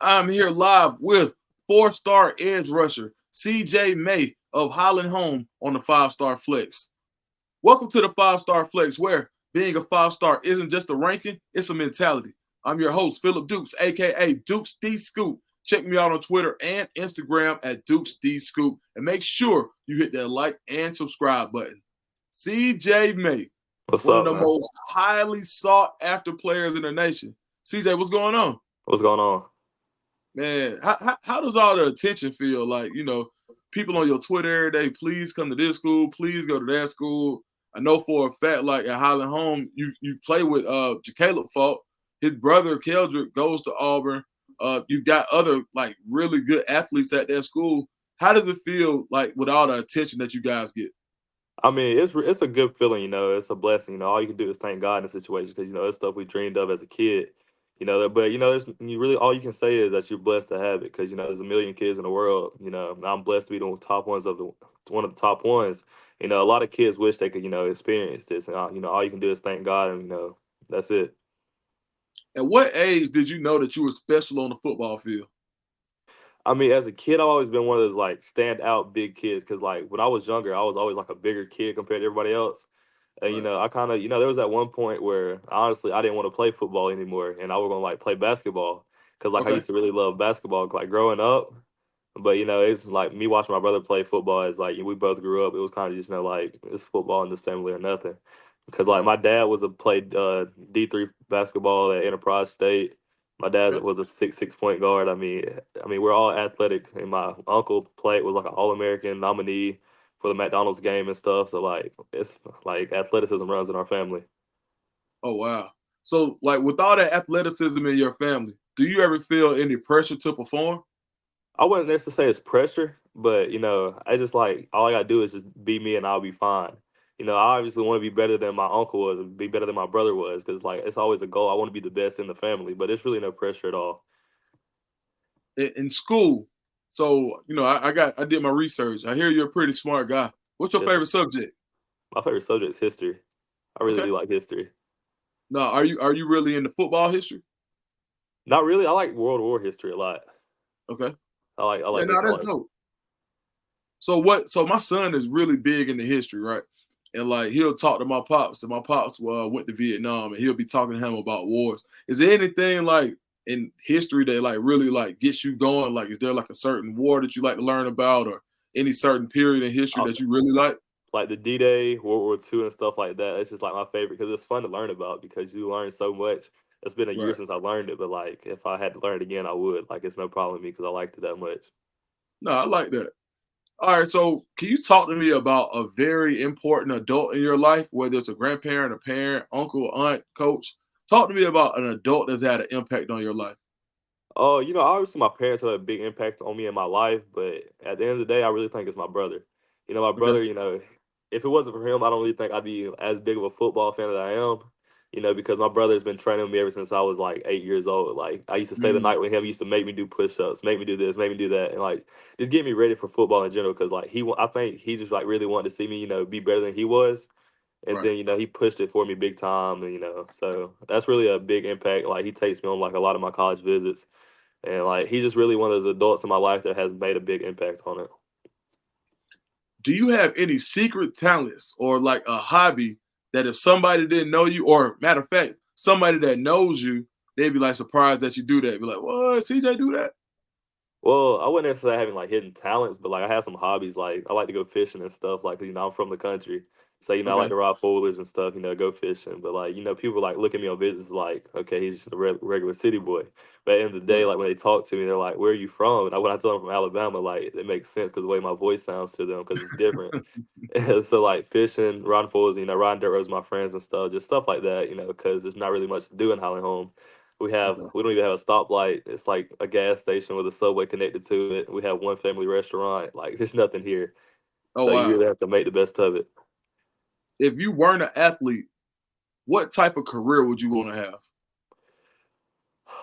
I'm here live with four-star edge rusher CJ May of Highland Home on the five-star flex. Welcome to the five-star flex, where being a five-star isn't just a ranking, it's a mentality. I'm your host, Phillip Dukes, aka Dukes D Scoop. Check me out on Twitter and Instagram at Dukes D Scoop, and make sure you hit that like and subscribe button. CJ May, What's one of up, the man? most highly sought after players in the nation. CJ, what's going on? What's going on? Man, how does all the attention feel? Like, people on your Twitter every day, please come to this school, please go to that school. I know for a fact, like at Highland Home, you play with Caleb Falk. His brother Keldrick goes to Auburn. You've got other like really good athletes at that school. How does it feel like with all the attention that you guys get? I mean, it's a good feeling, It's a blessing, All you can do is thank God in the situation because it's stuff we dreamed of as a kid, But you really all you can say is that you're blessed to have it because there's a million kids in the world. I'm blessed to be the top ones of the one of the top ones. A lot of kids wish they could experience this, and all you can do is thank God, and that's it. At what age did you know that you were special on the football field? I mean, as a kid, I've always been one of those like stand out big kids because like when I was younger, I was always like a bigger kid compared to everybody else. And Right. I kind of there was at one point where honestly I didn't want to play football anymore, and I was gonna like play basketball because like I Okay. used to really love basketball like growing up. But it's like me watching my brother play football is like we both grew up. It was kind of just like it's football in this family or nothing. Because like Right. my dad was a played D3 basketball at Enterprise State. My dad Okay. was a 6'6" point guard. I mean we're all athletic, and my uncle played was like an All American nominee for the McDonald's game and stuff. So like it's like athleticism runs in our family. Oh wow. So like with all that athleticism in your family, do you ever feel any pressure to perform? I wouldn't necessarily say it's pressure, but I just like all I gotta do is just be me and I'll be fine. I obviously want to be better than my uncle was, and be better than my brother was, because like it's always a goal. I want to be the best in the family, but it's really no pressure at all. In school? So, I did my research. I hear you're a pretty smart guy. What's your Yes, sir. favorite subject? My favorite subject is history. I really Okay. do like history. Now, are you really into football history? Not really. I like World War history a lot. Okay. I Yeah, like no, this. I that's like. dope. So my son is really big into history, right? And like he'll talk to my pops, and my pops went to Vietnam, and he'll be talking to him about wars. Is there anything like in history that like really like gets you going? Like, is there like a certain war that you like to learn about, or any certain period in history I, that you really like? like the D-Day, World War II, and stuff like that. It's just like my favorite because it's fun to learn about because you learn so much. It's been a year Right. since I learned it, but like if I had to learn it again, I would. Like it's no problem with me because I liked it that much. No, I like that. All right, so can you talk to me about a very important adult in your life, whether it's a grandparent, a parent, uncle, aunt, coach? Talk to me about an adult that's had an impact on your life. Oh, obviously my parents had a big impact on me in my life, but at the end of the day, I really think it's my brother. My Okay. brother, if it wasn't for him, I don't really think I'd be as big of a football fan that I am. Because my brother's been training me ever since I was like 8 years old. Like I used to stay the Mm, night with him. He used to make me do push-ups, make me do this, make me do that, and like just get me ready for football in general. Because like I think he just like really wanted to see me, be better than he was. And right. then he pushed it for me big time, and so that's really a big impact. Like he takes me on like a lot of my college visits, and like he's just really one of those adults in my life that has made a big impact on it. Do you have any secret talents or like a hobby that if somebody didn't know you, or matter of fact, somebody that knows you, they'd be like surprised that you do that? Be like, what? CJ do that? Well, I wouldn't necessarily having like hidden talents, but like I have some hobbies. Like I like to go fishing and stuff. Like I'm from the country, so I like Okay. to ride foilers and stuff. Go fishing. But like people like look at me on visits like, okay, he's just a regular city boy. But at the end of the day, Right. like when they talk to me, they're like, "Where are you from?" And when I tell them from Alabama, like it makes sense because the way my voice sounds to them because it's different. And so like fishing, riding foils, riding dirt roads with my friends and stuff, just stuff like that, because there's not really much to do in Highland Home. Okay. We don't even have a stoplight. It's like a gas station with a subway connected to it. We have one family restaurant. Like there's nothing here. Oh So you wow. really have to make the best of it. If you weren't an athlete, what type of career would you want to have?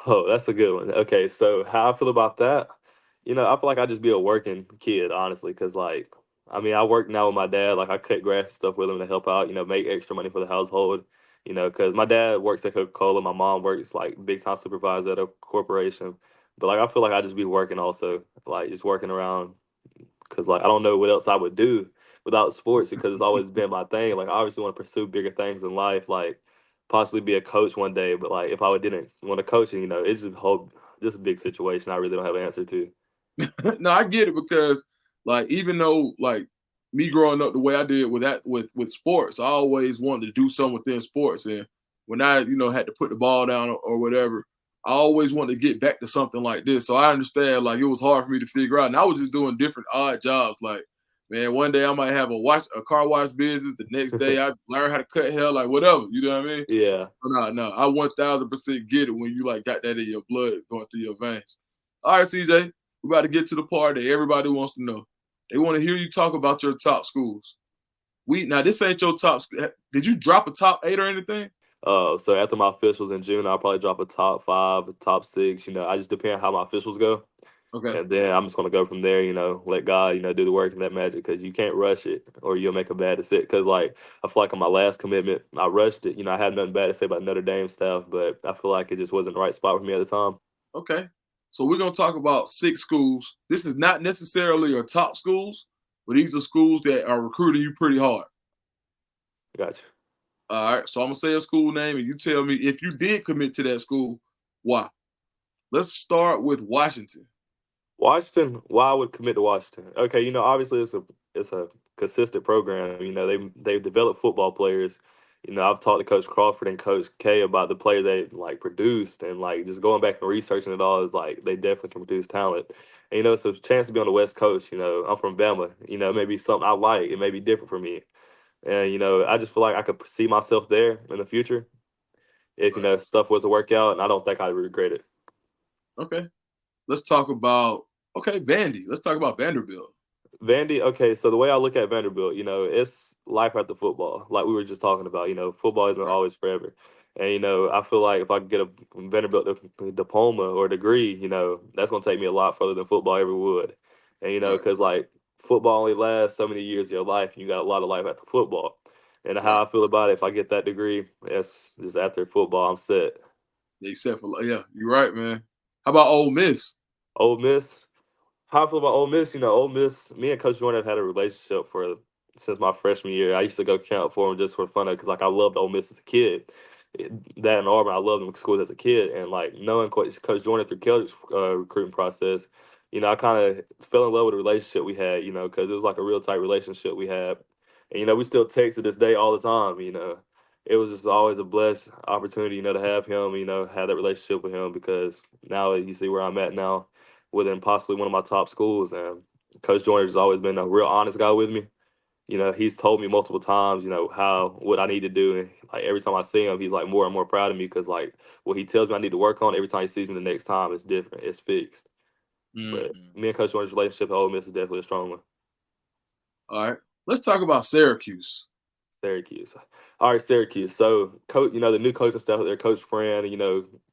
Oh, that's a good one. Okay, so how I feel about that, I feel like I'd just be a working kid, honestly, because like, I mean, I work now with my dad. Like, I cut grass and stuff with him to help out. Make extra money for the household. Because my dad works at Coca-Cola, my mom works like big time supervisor at a corporation. But like I feel like I just be working also, like just working around because like I don't know what else I would do without sports because it's always been my thing. Like I obviously want to pursue bigger things in life, like possibly be a coach one day. But like if I didn't want to coach, it's just a whole just a big situation. I really don't have an answer to. No, I get it because like even though like me growing up the way I did with that with sports, I always wanted to do something within sports. And when I, had to put the ball down or whatever, I always wanted to get back to something like this. So I understand like it was hard for me to figure out. And I was just doing different odd jobs. Like, man, one day I might have a car wash business. The next day I learn how to cut hair, like whatever. You know what I mean? Yeah, No, no, I 1000% get it when you like got that in your blood going through your veins. All right, CJ, we're about to get to the part that everybody wants to know. They want to hear you talk about your top schools. Now this ain't your top. Did you drop a top 8 or anything? So after my officials in June, I'll probably drop a top five, a top six. I just depend how my officials go. Okay, And then I'm just gonna go from there, let God, do the work and that magic because you can't rush it or you'll make a bad decision. Because like I feel like on my last commitment, I rushed it. I had nothing bad to say about Notre Dame staff, but I feel like it just wasn't the right spot for me at the time. okay. So we're gonna talk about 6 schools. This is not necessarily your top schools, but these are schools that are recruiting you pretty hard. Gotcha. All right. So I'm gonna say a school name, and you tell me if you did commit to that school, why. Let's start with Washington. Washington, why I would commit to Washington? Okay, obviously it's a consistent program. They've developed football players. I've talked to Coach Crawford and Coach K about the players they like produced, and like just going back and researching it all is like they definitely can produce talent. And it's a chance to be on the West Coast. I'm from Bama. It may be something I like. It may be different for me, and I just feel like I could see myself there in the future if Right. stuff was to work out, and I don't think I'd regret it. Okay. Let's talk about Vandy. Let's talk about Vanderbilt. Vandy, okay, so the way I look at Vanderbilt, it's life after football. Like we were just talking about, football isn't Right. always forever. And, I feel like if I could get a Vanderbilt diploma or degree, that's going to take me a lot further than football ever would. And, Right. because like football only lasts so many years of your life, and you got a lot of life after football. And Right. how I feel about it, if I get that degree, it's just after football, I'm set. Except for you're right, man. How about Ole Miss? Ole Miss, how I feel about Ole Miss, Ole Miss, me and Coach Jordan have had a relationship for since my freshman year. I used to go camp for him just for fun because like I loved Ole Miss as a kid. That and Auburn, I loved them in school as a kid, and like knowing Coach Jordan through Kelly's recruiting process, I kind of fell in love with the relationship we had, because it was like a real tight relationship we had, and we still text to this day all the time. It was just always a blessed opportunity, to have him, have that relationship with him because now you see where I'm at now within possibly one of my top schools. And Coach Joyner has always been a real honest guy with me. He's told me multiple times, what I need to do. And like every time I see him, he's like more and more proud of me because like what he tells me I need to work on, every time he sees me the next time, it's different. It's fixed. But Mm-hmm. me and Coach Joyner's relationship at Ole Miss is definitely a strong one. All right. Let's talk about Syracuse. Syracuse. All right, Syracuse. So, coach, the new coaching staff up there, Coach Fran,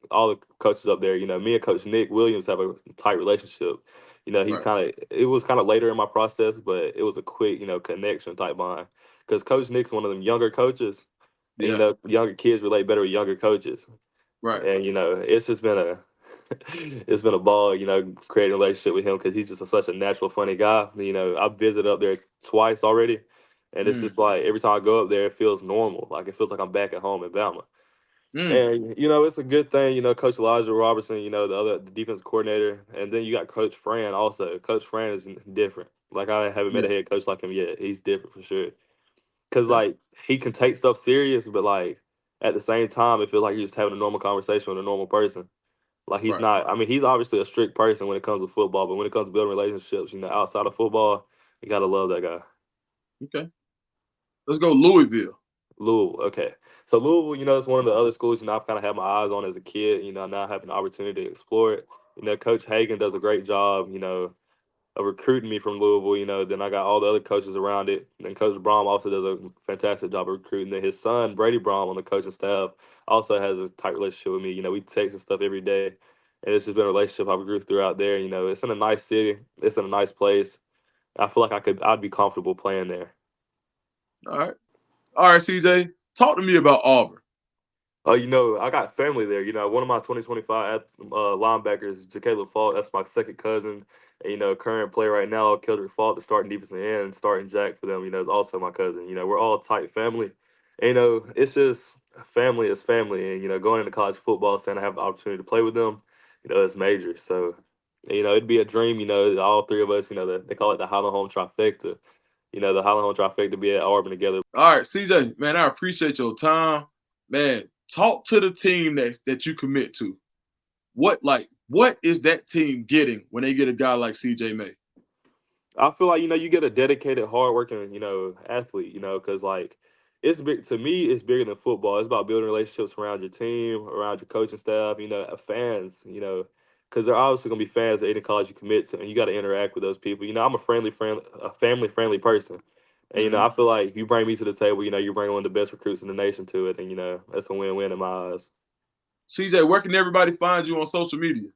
all the coaches up there, me and Coach Nick Williams have a tight relationship. Right. It was kind of later in my process, but it was a quick, connection type bond. Because Coach Nick's one of them younger coaches, and, Yeah. younger kids relate better with younger coaches. Right. And, it's just been a, it's been a ball, creating a relationship with him because he's just such a natural, funny guy. I've visited up there twice already, and it's Mm. just like every time I go up there, it feels normal. Like it feels like I'm back at home in Bama. Mm. And it's a good thing. Coach Elijah Robertson, the defense coordinator, and then you got Coach Fran also. Coach Fran is different. Like I haven't met Yeah. a head coach like him yet. He's different for sure. Cause Okay. like he can take stuff serious, but like at the same time, it feels like he's just having a normal conversation with a normal person. Like he's Right. not. I mean, he's obviously a strict person when it comes to football, but when it comes to building relationships, outside of football, you gotta love that guy. Okay. Let's go Louisville. Louisville, okay. So Louisville, it's one of the other schools, I've kind of had my eyes on as a kid, now having the opportunity to explore it. Coach Hagan does a great job, of recruiting me from Louisville, then I got all the other coaches around it. And Coach Brom also does a fantastic job of recruiting. Then his son, Brady Brom, on the coaching staff, also has a tight relationship with me. We text and stuff every day. And it's just been a relationship I've grew throughout there. It's in a nice city. It's in a nice place. I feel like I'd be comfortable playing there. All right. All right, CJ. Talk to me about Auburn. Oh, I got family there. One of my 2025 linebackers, Jacaleb Fault, that's my second cousin. And, current player right now, Keldrick Fault, the starting defensive end, starting Jack for them, is also my cousin. We're all tight family. And, it's just family is family. And, going into college football, saying I have the opportunity to play with them, it's major. So, it'd be a dream, all three of us, they call it the Highland Home Trifecta. The Highland Home Trifecta be at Auburn together. All right, CJ, man, I appreciate your time. Man, talk to the team that you commit to. What is that team getting when they get a guy like CJ May? I feel like you get a dedicated, hardworking athlete. Because it's big to me. It's bigger than football. It's about building relationships around your team, around your coaching staff. Fans. Because they're obviously gonna be fans at any college you commit to, and you got to interact with those people. I'm a family-friendly person, and Mm-hmm. I feel like you bring me to the table. You bring one of the best recruits in the nation to it, and that's a win-win in my eyes. CJ, where can everybody find you on social media?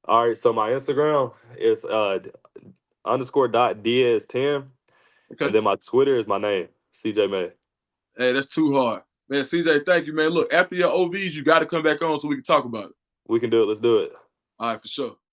All right, so my Instagram is _Diaz10. And Okay. then my Twitter is my name, CJ May. Hey, that's too hard. Man, CJ, thank you, man. Look, after your OVs, you got to come back on so we can talk about it. We can do it. Let's do it. All right, for sure.